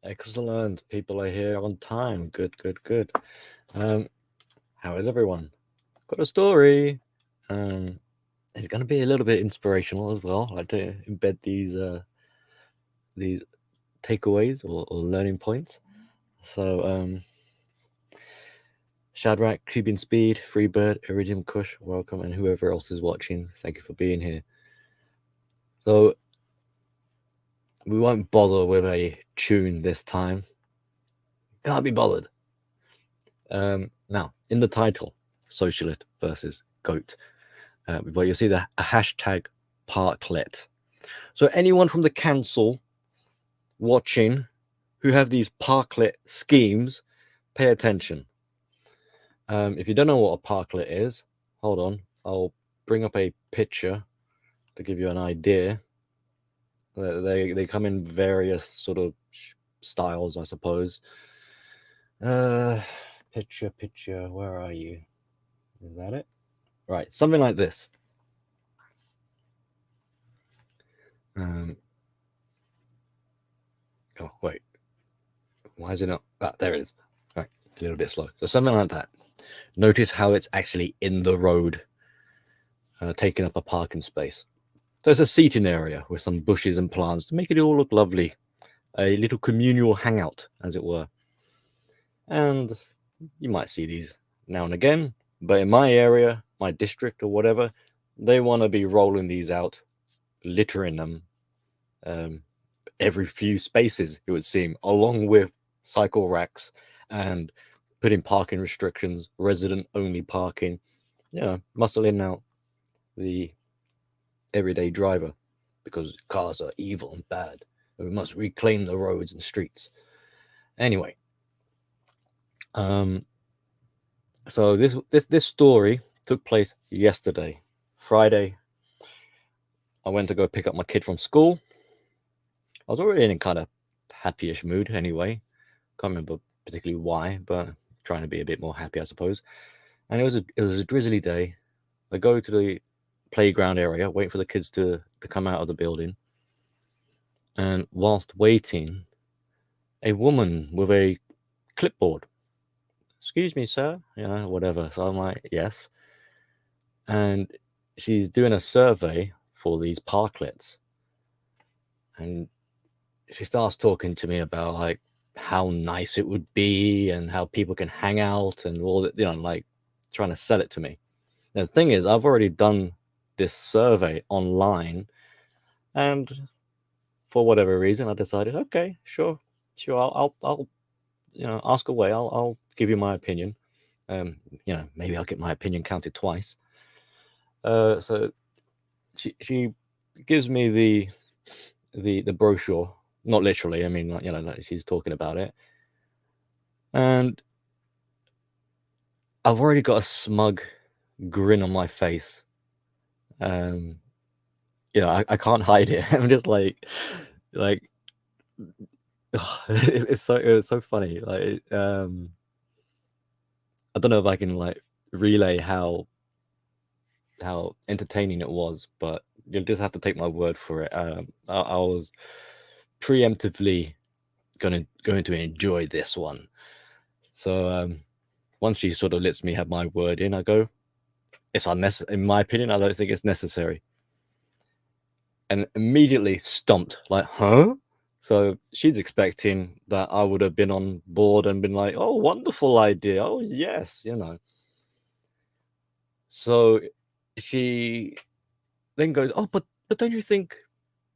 Excellent. People are here on time. Good, good, good. How is everyone? Got a story. It's going to be a little bit inspirational as well. I like to embed these takeaways or learning points. So, Shadrach, Cuban Speed, Freebird, Iridium Kush, welcome, and whoever else is watching, thank you for being here. So, we won't bother with a tune this time. Can't be bothered. Now, in the title, Socialist versus Goat, but you'll see the hashtag parklet. So anyone from the council watching who have these parklet schemes, pay attention. If you don't know what a parklet is, hold on. I'll bring up a picture to give you an idea. They come in various sort of styles, I suppose. Picture, where are you? Is that it? Right, something like this. Oh, wait. Why is it not? Ah, there it is. All right, a little bit slow. So something like that. Notice how it's actually in the road, taking up a parking space. There's a seating area with some bushes and plants to make it all look lovely. A little communal hangout, as it were. And you might see these now and again, but in my area, my district or whatever, they want to be rolling these out, littering them every few spaces, it would seem, along with cycle racks and putting parking restrictions, resident only parking, muscling out the everyday driver because cars are evil and bad. And we must reclaim the roads and streets. Anyway, so this story took place yesterday, Friday. I went to go pick up my kid from school. I was already in a kind of happy-ish mood anyway. Can't remember particularly why, but trying to be a bit more happy, I suppose. And it was a drizzly day. I go to the playground area, wait for the kids to come out of the building. And whilst waiting, a woman with a clipboard. Excuse me, sir, whatever. So I'm like, yes. And she's doing a survey for these parklets. And she starts talking to me about like how nice it would be and how people can hang out and all that, like trying to sell it to me. And the thing is, I've already done this survey online, and for whatever reason, I decided, okay, sure, I'll ask away. I'll give you my opinion. Maybe I'll get my opinion counted twice. So she gives me the brochure, not literally. I mean, like she's talking about it, and I've already got a smug grin on my face. I can't hide it. I'm just like it's so funny. Like, I don't know if I can like relay how entertaining it was, but you'll just have to take my word for it. I was preemptively going to enjoy this one. So once she sort of lets me have my word in, I go, it's unnecessary. In my opinion, I don't think it's necessary. And immediately stumped, like, huh? So she's expecting that I would have been on board and been like, oh, wonderful idea. Oh, yes, So she then goes, oh, but don't you think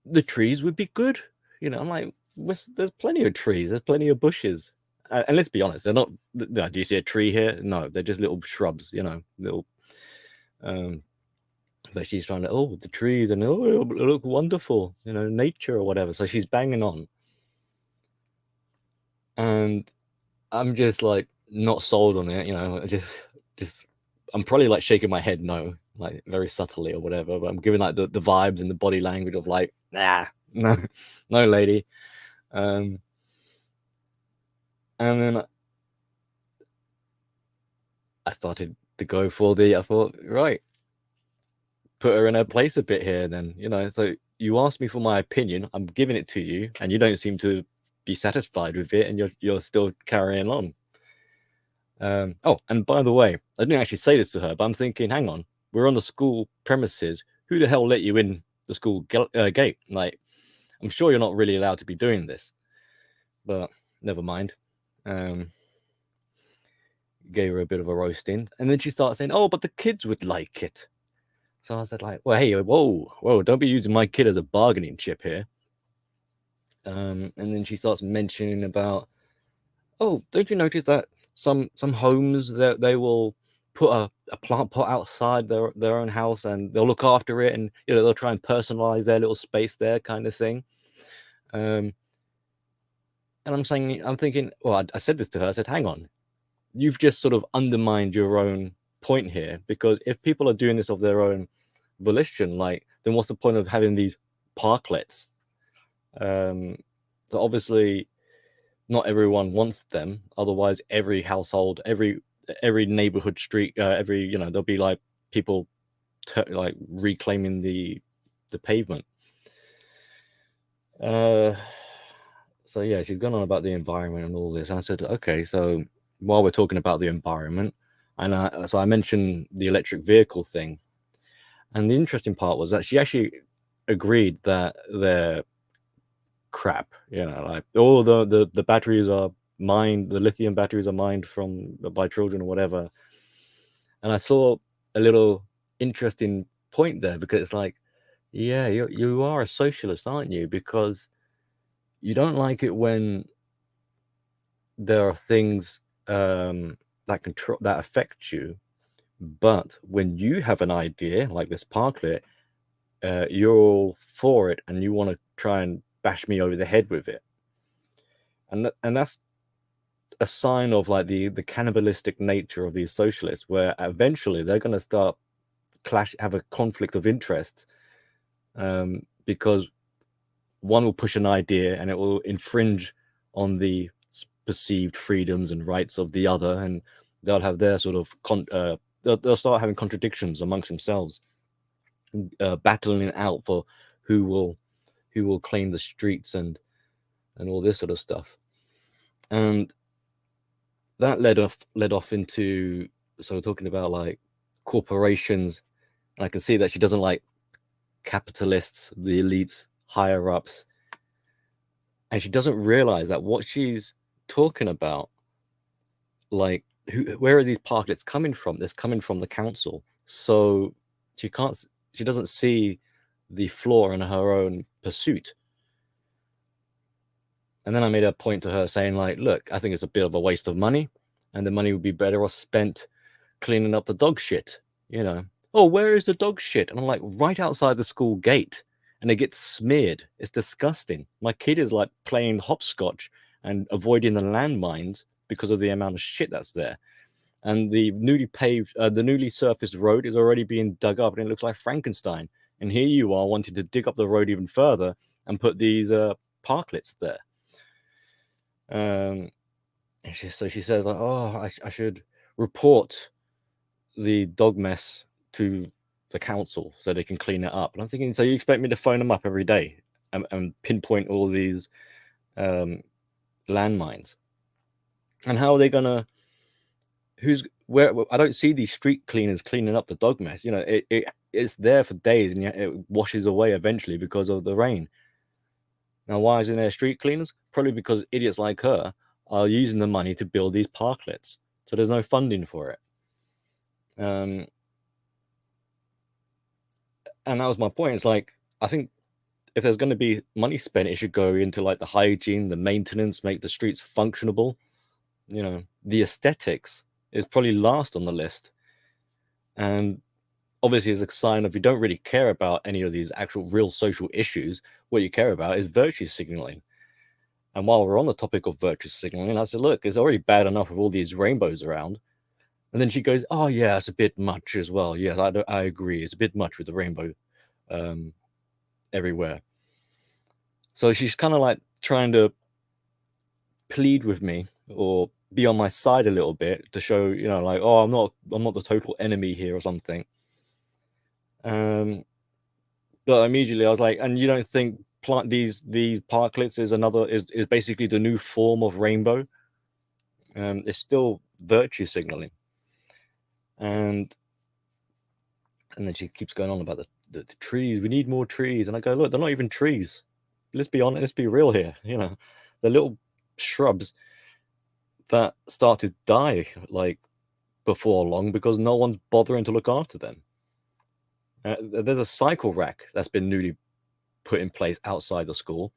the trees would be good? I'm like, there's plenty of trees. There's plenty of bushes. And let's be honest, they're not, do you see a tree here? No, they're just little shrubs, little, but she's trying to, oh, the trees and, oh, it'll look wonderful, nature or whatever. So she's banging on. And I'm just like not sold on it, just I'm probably like shaking my head no, like very subtly or whatever, but I'm giving like the vibes and the body language of like, no, lady. And then I started to go for I thought, right, put her in her place a bit here then, so you asked me for my opinion, I'm giving it to you, and you don't seem to be satisfied with it, and you're still carrying on. Oh, and by the way, I didn't actually say this to her, but I'm thinking, hang on, we're on the school premises. Who the hell let you in the school gate? Like, I'm sure you're not really allowed to be doing this, but never mind. Gave her a bit of a roasting, and then she starts saying, "Oh, but the kids would like it." So I said, like, well, hey, whoa, don't be using my kid as a bargaining chip here. And then she starts mentioning about, oh, don't you notice that some homes that they will put a plant pot outside their own house, and they'll look after it, and they'll try and personalize their little space there, kind of thing. And I'm thinking, well, I said this to her. I said, hang on, you've just sort of undermined your own point here, because if people are doing this of their own volition, like, then what's the point of having these parklets? So obviously not everyone wants them, otherwise every household, every neighborhood street, there'll be like people like reclaiming the pavement. So yeah, she's gone on about the environment and all this, and I said, okay, so while we're talking about the environment, and so I mentioned the electric vehicle thing, and the interesting part was that she actually agreed that they're crap, like all the batteries are mined, the lithium batteries are mined by children or whatever. And I saw a little interesting point there, because it's like, yeah, you are a socialist, aren't you? Because you don't like it when there are things that affect you, but when you have an idea like this parklet, you're all for it, and you want to try and bash me over the head with it. And that's a sign of like the cannibalistic nature of these socialists, where eventually they're going to start have a conflict of interest, because one will push an idea and it will infringe on the perceived freedoms and rights of the other, and they'll have their sort of they'll start having contradictions amongst themselves, battling it out for who will claim the streets and all this sort of stuff. And that led off into, so we're talking about like corporations, and I can see that she doesn't like capitalists, the elites, higher ups, and she doesn't realize that what she's talking about, like, where are these parklets coming from? They're coming from the council. So she doesn't see the flaw in her own pursuit. And then I made a point to her saying, like, look, I think it's a bit of a waste of money, and the money would be better off spent cleaning up the dog shit, Oh, where is the dog shit? And I'm like, right outside the school gate, and it gets smeared. It's disgusting. My kid is like playing hopscotch and avoiding the landmines because of the amount of shit that's there. And the newly surfaced road is already being dug up, and it looks like Frankenstein. And here you are wanting to dig up the road even further and put these parklets there. So she says, like, oh, I should report the dog mess to the council so they can clean it up. And I'm thinking, so you expect me to phone them up every day and pinpoint all these landmines? And how are they gonna? Where? I don't see these street cleaners cleaning up the dog mess. It's there for days, and it washes away eventually because of the rain. Now, why isn't there street cleaners? Probably because idiots like her are using the money to build these parklets, so there's no funding for it. And that was my point. It's like, I think if there's going to be money spent, it should go into like the hygiene, the maintenance, make the streets functionable. The aesthetics is probably last on the list. And obviously, as a sign of you don't really care about any of these actual real social issues, what you care about is virtue signaling. And while we're on the topic of virtue signaling, I said, look, it's already bad enough with all these rainbows around. And then she goes, oh, yeah, it's a bit much as well. Yes, I agree. It's a bit much with the rainbow everywhere. So she's kind of like trying to plead with me or be on my side a little bit to show, like, oh, I'm not the total enemy here or something. But immediately I was like, and you don't think these parklets is basically the new form of rainbow. It's still virtue signaling, and then she keeps going on about the trees. We need more trees, and I go, look, they're not even trees. Let's be honest. Let's be real here. The little shrubs that start to die like before long because no one's bothering to look after them. There's a cycle rack that's been newly put in place outside the school,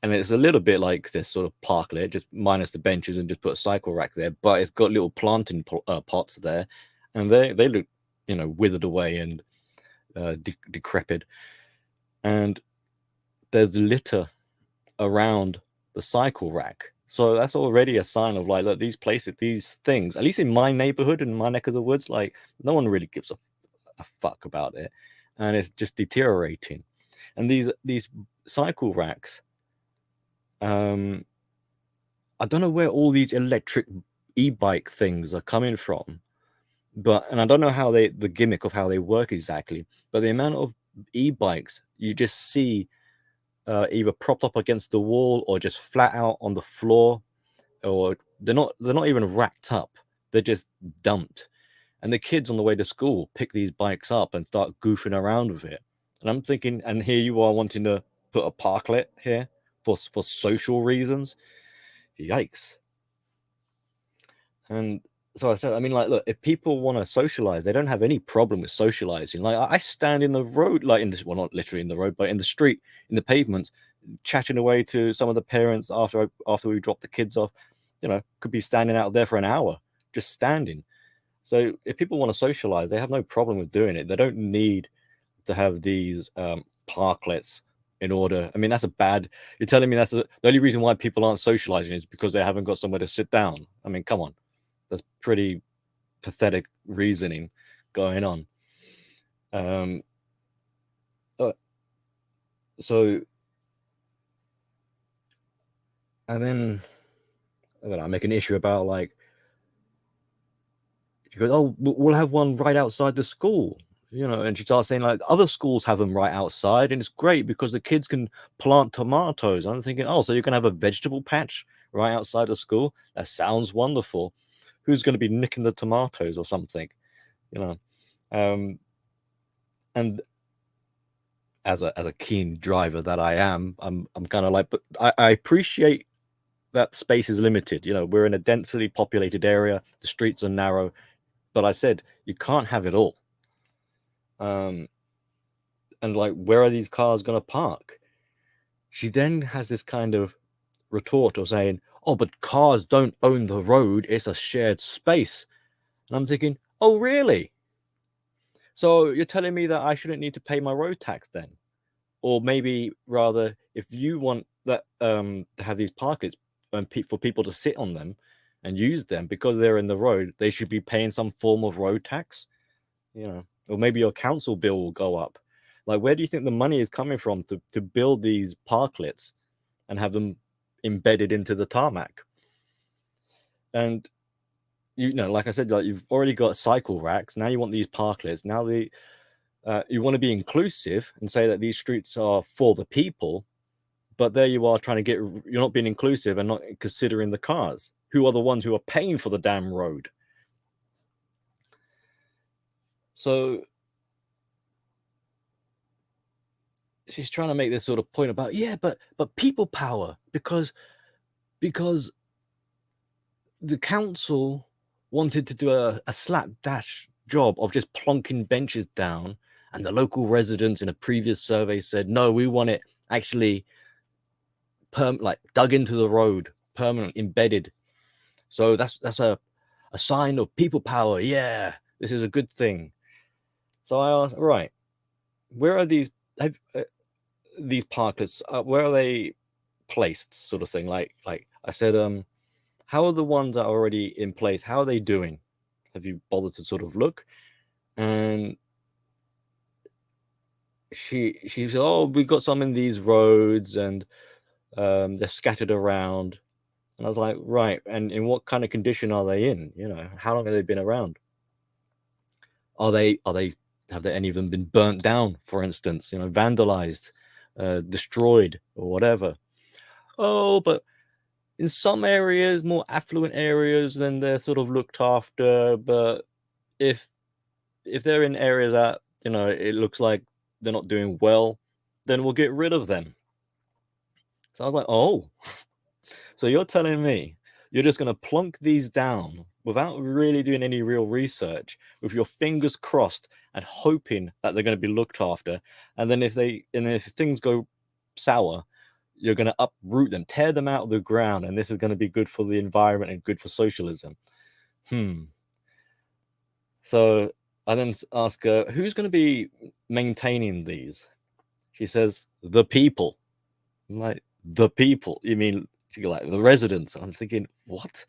and it's a little bit like this sort of parklet, just minus the benches and just put a cycle rack there, but it's got little planting pots there, and they look withered away and decrepit, and there's litter around the cycle rack. So that's already a sign of like, look, these things, at least in my neighborhood, in my neck of the woods, like no one really gives a fuck about it, and it's just deteriorating. And these cycle racks, I don't know where all these electric e-bike things are coming from, and I don't know the gimmick of how they work exactly, but the amount of e-bikes you just see either propped up against the wall or just flat out on the floor, or they're not even racked up, they're just dumped. And the kids on the way to school pick these bikes up and start goofing around with it. And I'm thinking, and here you are wanting to put a parklet here for social reasons. Yikes. And so I said, I mean, like, look, if people want to socialize, they don't have any problem with socializing. Like, I stand in the road, like well, not literally in the road, but in the street, in the pavement, chatting away to some of the parents after we drop the kids off. Could be standing out there for an hour, just standing. So if people want to socialize, they have no problem with doing it. They don't need to have these parklets in order. I mean, you're telling me the only reason why people aren't socializing is because they haven't got somewhere to sit down. I mean, come on. That's pretty pathetic reasoning going on. So, and then I make an issue about like, she goes, oh, we'll have one right outside the school, and she starts saying like other schools have them right outside, and it's great because the kids can plant tomatoes. I'm thinking, oh, so you're gonna have a vegetable patch right outside the school? That sounds wonderful. Who's going to be nicking the tomatoes or something, and as a keen driver that I am, I'm kind of like, but I appreciate that space is limited. We're in a densely populated area, the streets are narrow, but I said you can't have it all. And like, where are these cars going to park? She then has this kind of retort of saying, oh, but cars don't own the road, it's a shared space. And I'm thinking, oh, really? So you're telling me that I shouldn't need to pay my road tax then? Or maybe rather, if you want that to have these parklets and for people to sit on them and use them because they're in the road, they should be paying some form of road tax, or maybe your council bill will go up. Like, where do you think the money is coming from to build these parklets and have them embedded into the tarmac? And like I said, like, you've already got cycle racks. Now you want these parklets. Now you want to be inclusive and say that these streets are for the people, but there you are trying to you're not being inclusive and not considering the cars, who are the ones who are paying for the damn road. So she's trying to make this sort of point about, yeah, but people power, because the council wanted to do a slapdash job of just plonking benches down, and the local residents in a previous survey said, no, we want it actually like dug into the road, permanent, embedded. So that's a sign of people power. Yeah, this is a good thing. So I asked, right, where are these parklets? Where are they placed, sort of thing? Like I said, how are the ones that are already in place? How are they doing? Have you bothered to sort of look? And she said, oh, we've got some in these roads, and they're scattered around. And I was like, right, and in what kind of condition are they in? How long have they been around? Have they any of them been burnt down, for instance, vandalized? destroyed or whatever. Oh, but in some areas, more affluent areas, then they're sort of looked after. But if they're in areas that it looks like they're not doing well, then we'll get rid of them. So I was like, oh, so you're telling me you're just going to plunk these down without really doing any real research, with your fingers crossed and hoping that they're going to be looked after, and then if things go sour, you're going to uproot them, tear them out of the ground, and this is going to be good for the environment and good for socialism. So I then ask her, who's going to be maintaining these? She says, the people. I'm like, the people? You mean like the residents? I'm thinking, what?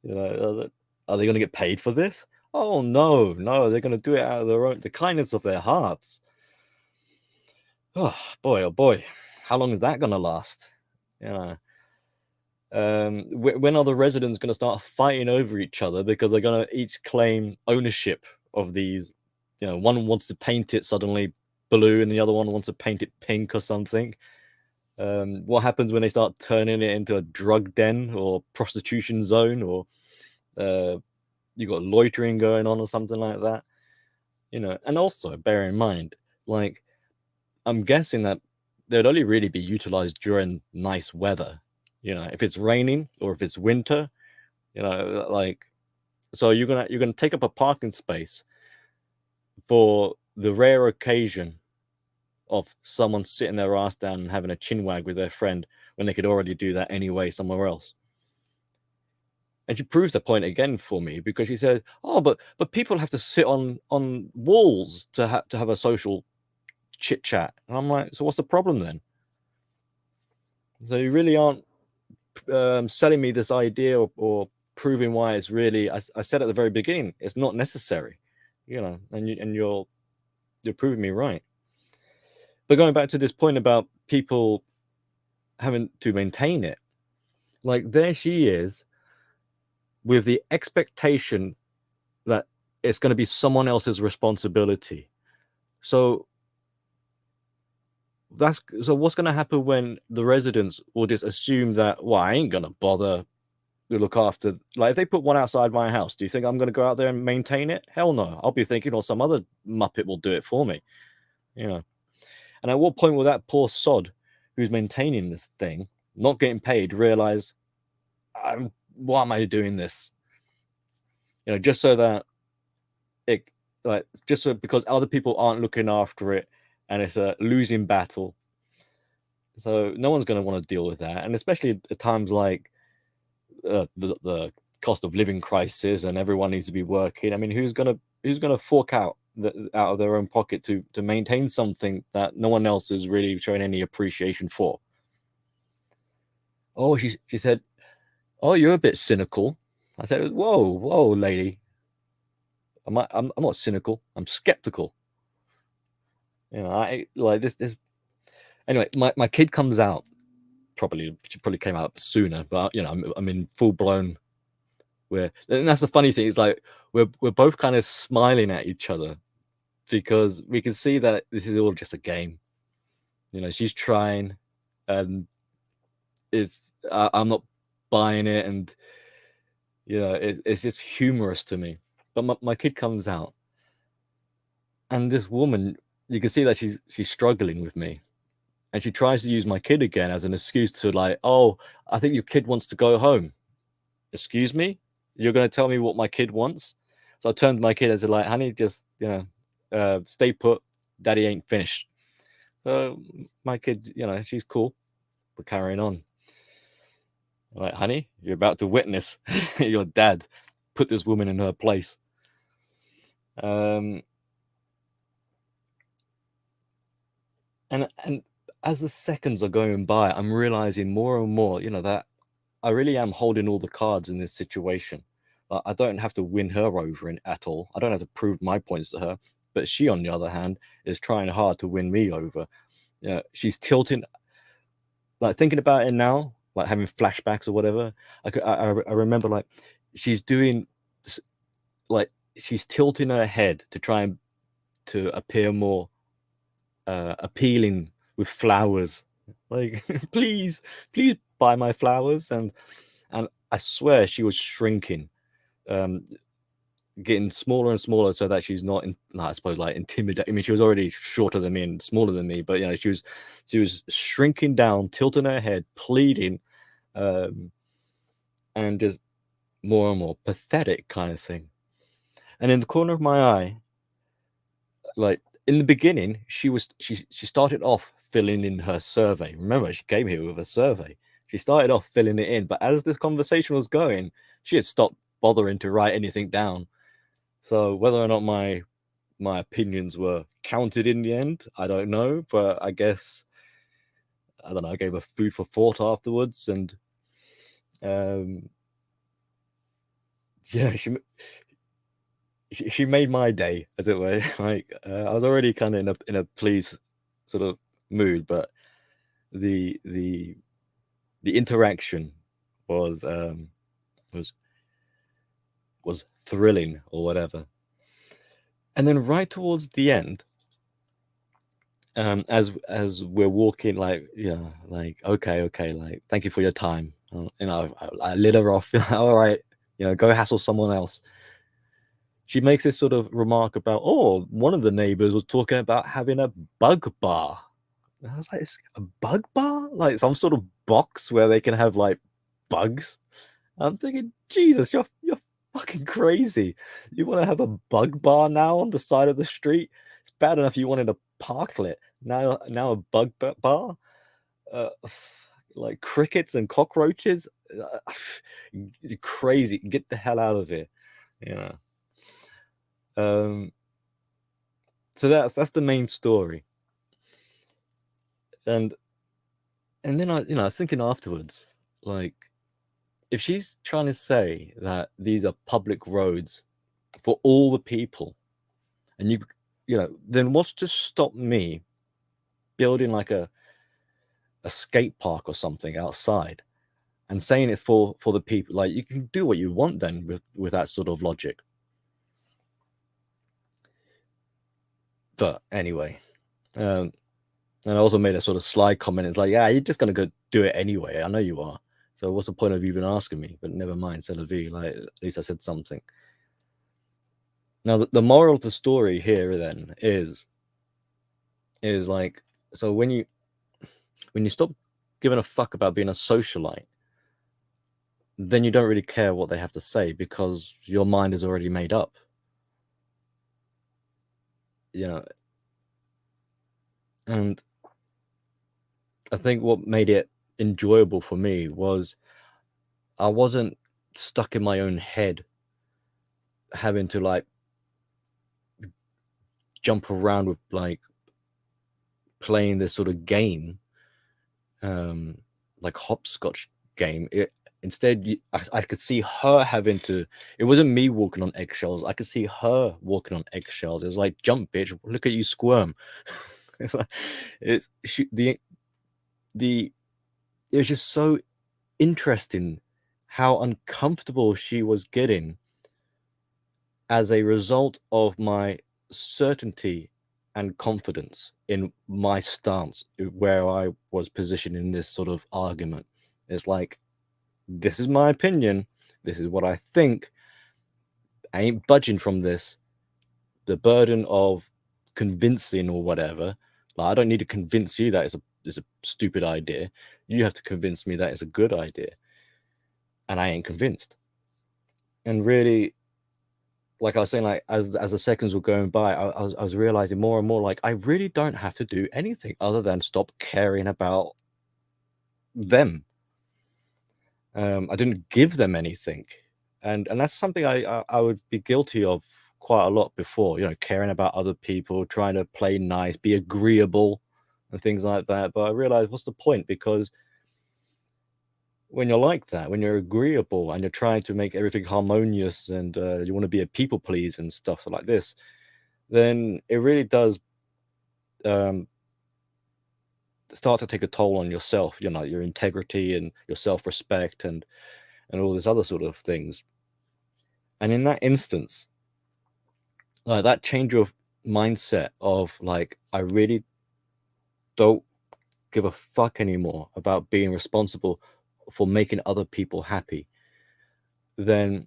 Are they going to get paid for this? Oh, no, they're going to do it out of the kindness of their hearts. Oh boy, how long is that going to last? When are the residents going to start fighting over each other because they're going to each claim ownership of these? One wants to paint it suddenly blue and the other one wants to paint it pink or something. What happens when they start turning it into a drug den or prostitution zone, or you got loitering going on or something like that? And also bear in mind, like, I'm guessing that they'd only really be utilized during nice weather. If it's raining or if it's winter, like, so you're gonna take up a parking space for the rare occasion of someone sitting their ass down and having a chinwag with their friend when they could already do that anyway somewhere else. And she proves the point again for me, because she said, "Oh, but people have to sit on walls to have a social chit chat." And I'm like, "So what's the problem then?" So you really aren't selling me this idea or proving why it's really. I said at the very beginning, it's not necessary, and you're proving me right. But going back to this point about people having to maintain it, like, there she is with the expectation that it's going to be someone else's responsibility. So what's going to happen when the residents will just assume that, well, I ain't going to bother to look after, like, if they put one outside my house, do you think I'm going to go out there and maintain it? Hell no. I'll be thinking, or some other muppet will do it for me. And at what point will that poor sod who's maintaining this thing, not getting paid, realize, why am I doing this? Just so that because other people aren't looking after it and it's a losing battle. So no one's going to want to deal with that. And especially at times like the cost of living crisis and everyone needs to be working. I mean, who's going to fork out out of their own pocket to maintain something that no one else is really showing any appreciation for? Oh, she said, "Oh, you're a bit cynical." I said, "Whoa, lady. I'm not cynical. I'm skeptical." I like this. Anyway, my kid comes out. She probably came out sooner, but I'm in full blown. And that's the funny thing. Is like we're both kind of smiling at each other because we can see that this is all just a game. She's trying, and I'm not buying it, and it's just humorous to me. But my kid comes out, and this woman, you can see that she's struggling with me, and she tries to use my kid again as an excuse to, like, "Oh, I think your kid wants to go home." Excuse me? You're going to tell me what my kid wants? So I turned to my kid and said, like, "Honey, just stay put. Daddy ain't finished." So my kid, she's cool. We're carrying on. I'm like, "Honey, you're about to witness your dad put this woman in her place." And as the seconds are going by, I'm realizing more and more, that I really am holding all the cards in this situation. I don't have to win her over at all. I don't have to prove my points to her. But she, on the other hand, is trying hard to win me over. She's tilting. Like, thinking about it now, like having flashbacks or whatever. I remember, like, she's doing, like, she's tilting her head to try and to appear more appealing with flowers. Like, please, please buy my flowers. And I swear she was shrinking, getting smaller and smaller, so that she's not, I suppose, like intimidating. I mean, she was already shorter than me and smaller than me, but she was shrinking down, tilting her head, pleading, and just more and more pathetic kind of thing. And in the corner of my eye, like in the beginning, she started off filling in her survey. Remember, she came here with a survey. She started off filling it in, but as this conversation was going, she had stopped bothering to write anything down. So whether or not my opinions were counted in the end, I don't know. But I guess, I don't know, I gave her food for thought afterwards, and yeah, she made my day, as it were. Like, I was already kind of in a pleased sort of mood, but the interaction was was thrilling or whatever. And then right towards the end, as we're walking, like, like, okay, like, thank you for your time. I lit her off. All right, go hassle someone else. She makes this sort of remark about, oh, one of the neighbors was talking about having a bug bar. And I was like, a bug bar? Like some sort of box where they can have like bugs? I'm thinking, Jesus, you're fucking crazy. You want to have a bug bar now on the side of the street? It's bad enough you wanted a parklet. Now a bug bar? Like crickets and cockroaches? Crazy. Get the hell out of here. So that's the main story. And then I was thinking afterwards, like, if she's trying to say that these are public roads for all the people, and then what's to stop me building like a skate park or something outside and saying it's for the people? Like, you can do what you want then with that sort of logic. But anyway, and I also made a sort of sly comment. It's like, yeah, you're just gonna go do it anyway. I know you are. So what's the point of you even asking me? But never mind, c'est la vie. Like, at least I said something. Now, the moral of the story here then is like, so when you stop giving a fuck about being a socialite, then you don't really care what they have to say because your mind is already made up. And I think what made it enjoyable for me was I wasn't stuck in my own head having to like jump around with like playing this sort of game, like hopscotch game. Instead, I could see her having to. It wasn't me walking on eggshells. I could see her walking on eggshells. It was like, jump, bitch! Look at you squirm. It's like, it was just so interesting how uncomfortable she was getting as a result of my certainty and confidence in my stance, where I was positioned in this sort of argument. It's like, this is my opinion. This is what I think. I ain't budging from this. The burden of convincing or whatever, like, I don't need to convince you that it's a stupid idea. You have to convince me that it's a good idea. And I ain't convinced. And really, like I was saying, like, as the seconds were going by, I was realizing more and more, like, I really don't have to do anything other than stop caring about them. I didn't give them anything, and that's something I would be guilty of quite a lot before. Caring about other people, trying to play nice, be agreeable, and things like that. But I realized, what's the point? Because when you're like that, when you're agreeable and you're trying to make everything harmonious, and you want to be a people pleaser and stuff like this, then it really does start to take a toll on yourself, your integrity and your self-respect and all this other sort of things. And in that instance, like, that change of mindset of like, I really don't give a fuck anymore about being responsible for making other people happy, then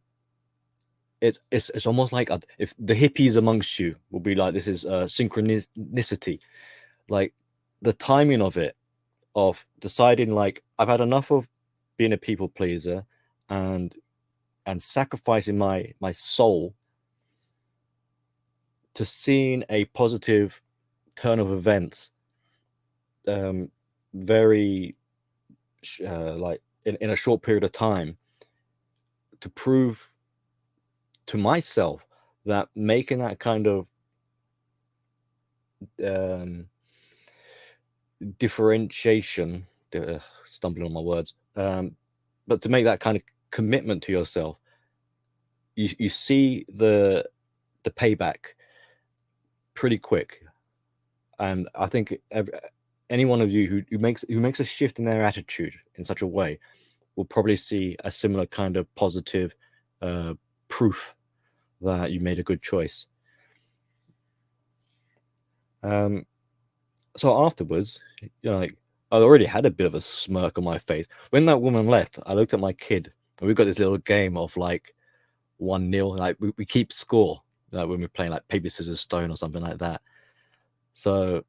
it's almost like if the hippies amongst you will be like, this is synchronicity, like the timing of it, of deciding like I've had enough of being a people pleaser and sacrificing my soul to seeing a positive turn of events, very like in a short period of time, to prove to myself that making that kind of differentiation, stumbling on my words, but to make that kind of commitment to yourself, you see the payback pretty quick. And I think any one of you who makes a shift in their attitude in such a way will probably see a similar kind of positive proof that you made a good choice. So afterwards, like I already had a bit of a smirk on my face. When that woman left, I looked at my kid, and we've got this little game of like 1-0, like we keep score, like when we're playing like paper, scissors, stone or something like that. So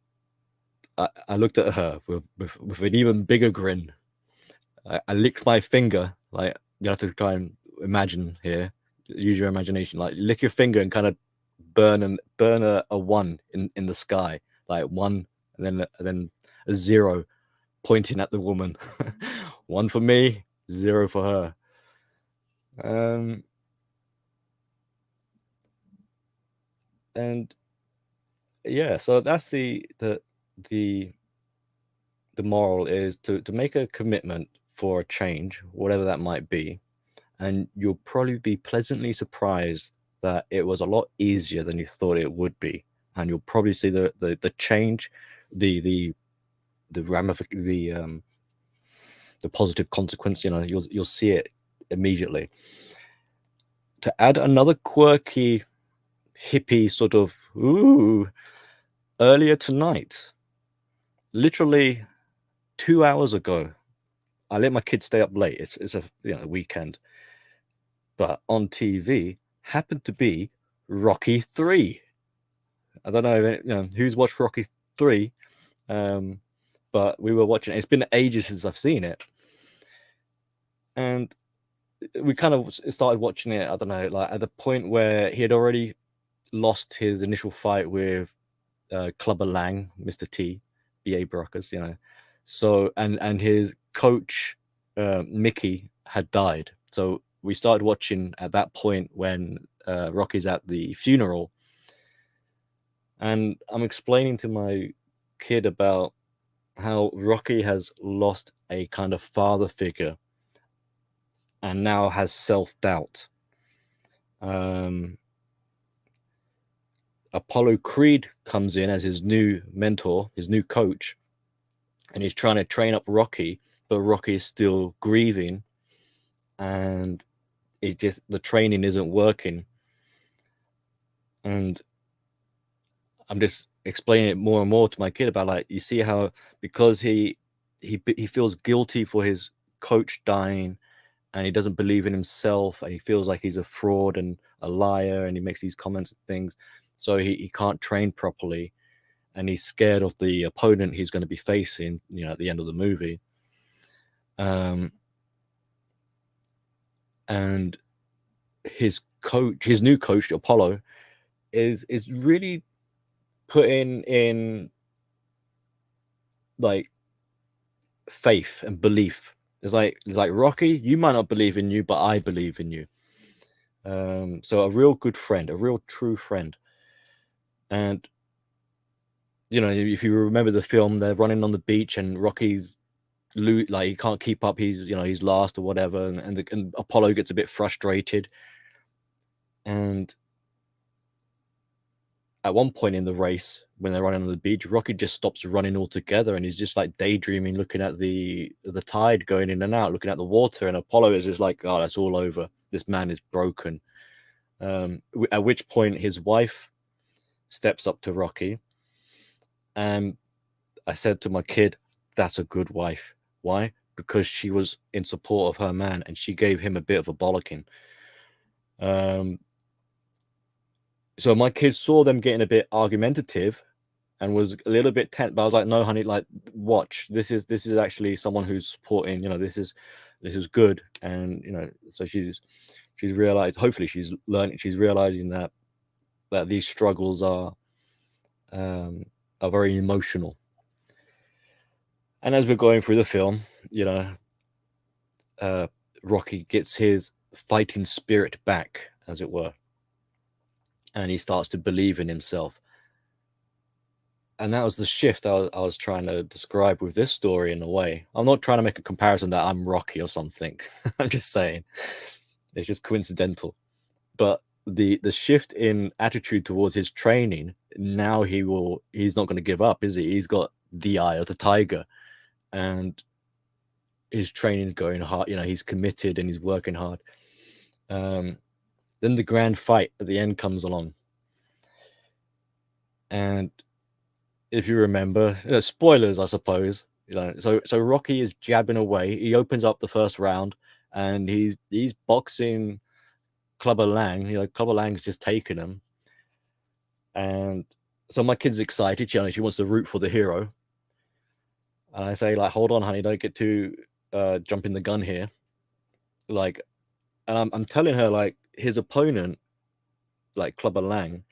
I looked at her with an even bigger grin. I licked my finger, like you have to try and imagine here, use your imagination, like lick your finger and kind of burn a 1 in the sky, like 1 and then a 0 pointing at the woman. 1 for me, 0 for her. And yeah, so that's the moral, is to make a commitment for a change, whatever that might be, and you'll probably be pleasantly surprised that it was a lot easier than you thought it would be, and you'll probably see the change, the positive consequence. You'll see it immediately. To add another quirky hippie sort of earlier tonight, literally 2 hours ago, I let my kids stay up late. It's a weekend, but on TV happened to be Rocky 3. I don't know who's watched Rocky 3, but we were watching it. It's been ages since I've seen it, and we kind of started watching it, I don't know, like at the point where he had already lost his initial fight with Clubber Lang, Mr. T, B.A. Baracus, so and his coach Mickey had died. So we started watching at that point when Rocky's at the funeral, and I'm explaining to my kid about how Rocky has lost a kind of father figure and now has self-doubt. Apollo Creed comes in as his new mentor, his new coach, and he's trying to train up Rocky, but Rocky is still grieving, and the training isn't working. And I'm just explaining it more and more to my kid about, like, you see how because he feels guilty for his coach dying, and he doesn't believe in himself, and he feels like he's a fraud and a liar, and he makes these comments and things, so he can't train properly, and he's scared of the opponent he's going to be facing, at the end of the movie. And his new coach, Apollo, is really putting in like faith and belief. It's like Rocky, you might not believe in you, but I believe in you. So a real good friend, a real true friend. And if you remember the film, they're running on the beach and Rocky's like he can't keep up, he's last or whatever, and Apollo gets a bit frustrated, and at one point in the race when they're running on the beach, Rocky just stops running altogether, and he's just like daydreaming, looking at the tide going in and out, looking at the water, and Apollo is just like, oh, that's all over, this man is broken. At which point his wife steps up to Rocky, and I said to my kid, that's a good wife. Why? Because she was in support of her man and she gave him a bit of a bollocking. So my kids saw them getting a bit argumentative and was a little bit tense, but I was like, no, honey, like, watch. This is actually someone who's supporting, this is good. And so she's realized, hopefully she's realizing that these struggles are very emotional. And as we're going through the film, Rocky gets his fighting spirit back, as it were, and he starts to believe in himself. And that was the shift I was trying to describe with this story in a way. I'm not trying to make a comparison that I'm Rocky or something. I'm just saying it's just coincidental. But the shift in attitude towards his training, now he's not going to give up, is he? He's got the eye of the tiger, and his training's going hard. He's committed and he's working hard. Then the grand fight at the end comes along, and if you remember, spoilers, I suppose. So Rocky is jabbing away. He opens up the first round, and he's boxing Clubber Lang. Clubber Lang's just taken him, and so my kid's excited. She wants to root for the hero, and I say, like, hold on, honey, don't get too jumping the gun here. Like, and I'm telling her, like, his opponent, like Clubber Lang,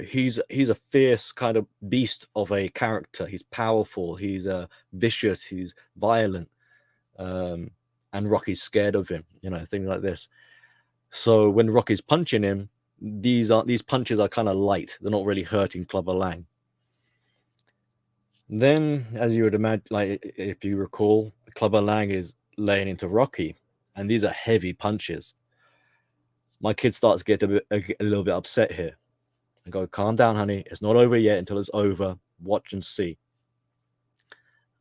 he's a fierce kind of beast of a character. He's powerful, he's vicious, he's violent, and Rocky's scared of him, things like this. So when Rocky's punching him, these punches are kind of light. They're not really hurting Clubber Lang. Then, as you would imagine, like, if you recall, Clubber Lang is laying into Rocky, and these are heavy punches. My kid starts to get a little bit upset here. I go, calm down, honey. It's not over yet until it's over. Watch and see.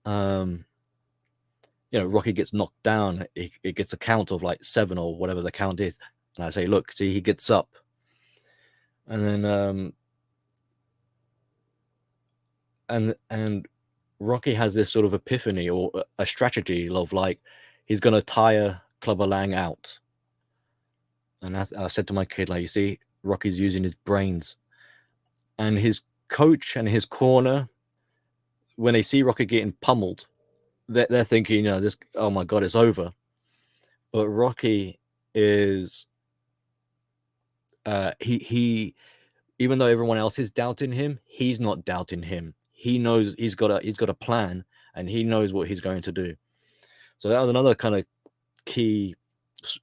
Rocky gets knocked down. It gets a count of like 7 or whatever the count is. And I say, look, see, he gets up. And then and Rocky has this sort of epiphany or a strategy of, like, he's going to tire Clubber Lang out. And I said to my kid, like, you see, Rocky's using his brains. And his coach and his corner, when they see Rocky getting pummeled, they're thinking, this, oh my God, it's over. But Rocky is, he even though everyone else is doubting him, he's not doubting him. He knows he's got a plan, and he knows what he's going to do. So that was another kind of key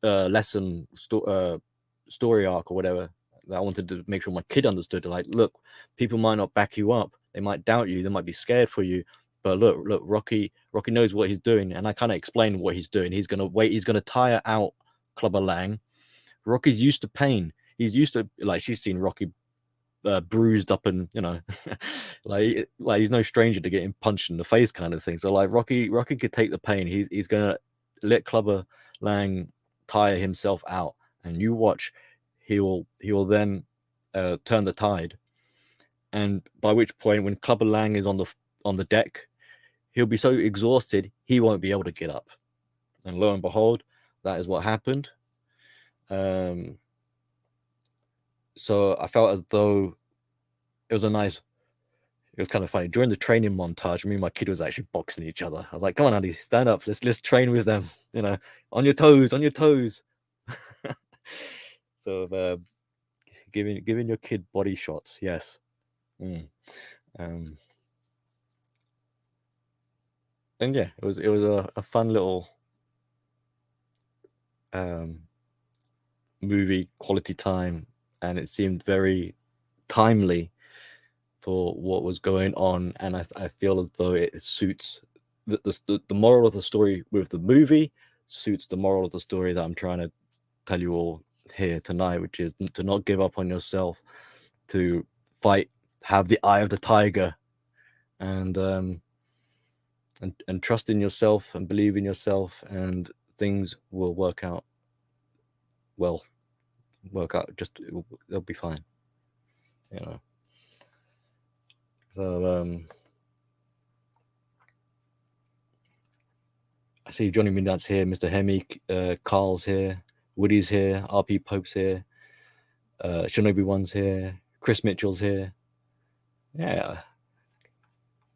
lesson, story arc or whatever, that I wanted to make sure my kid understood. Like, look, people might not back you up. They might doubt you. They might be scared for you. But look, Rocky knows what he's doing. And I kind of explained what he's doing. He's going to wait. He's going to tire out Clubber Lang. Rocky's used to pain. He's used to, like, she's seen Rocky bruised up and, like he's no stranger to getting punched in the face kind of thing. So, like, Rocky could take the pain. He's going to let Clubber Lang tire himself out. And you watch, he will then turn the tide. And by which point, when Clubber Lang is on the deck, he'll be so exhausted he won't be able to get up. And lo and behold, that is what happened. So I felt as though it was kind of funny. During the training montage, me and my kid was actually boxing each other. I was like, come on, Andy, stand up. Let's train with them. On your toes. So giving your kid body shots. Yes. And yeah, it was a fun little movie, quality time, and it seemed very timely for what was going on. And I feel as though it suits the moral of the story with the movie suits the moral of the story that I'm trying to tell you all here tonight, which is to not give up on yourself, to fight, have the eye of the tiger, and trust in yourself and believe in yourself, and things will work out. Just they'll be fine. So I see Johnny Midnight's here, Mr. Hemi, Carl's here, Woody's here, RP Pope's here, Shinobi One's here, Chris Mitchell's here. Yeah,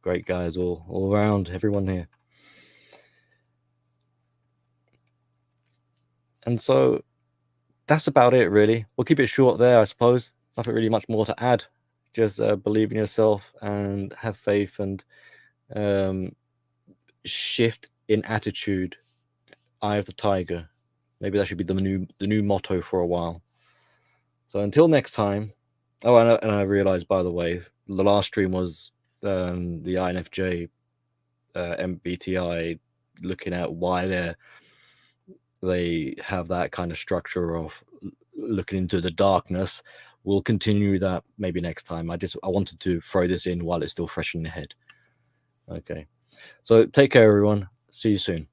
great guys all around, everyone here. And so that's about it, really. We'll keep it short there, I suppose. Nothing really much more to add. Just believe in yourself and have faith and shift in attitude. Eye of the tiger. Maybe that should be the new motto for a while. So until next time. Oh, and I realized, by the way, the last stream was the INFJ MBTI, looking at why they have that kind of structure of looking into the darkness. We'll continue that maybe next time. I wanted to throw this in while it's still fresh in the head. Okay. So take care, everyone. See you soon.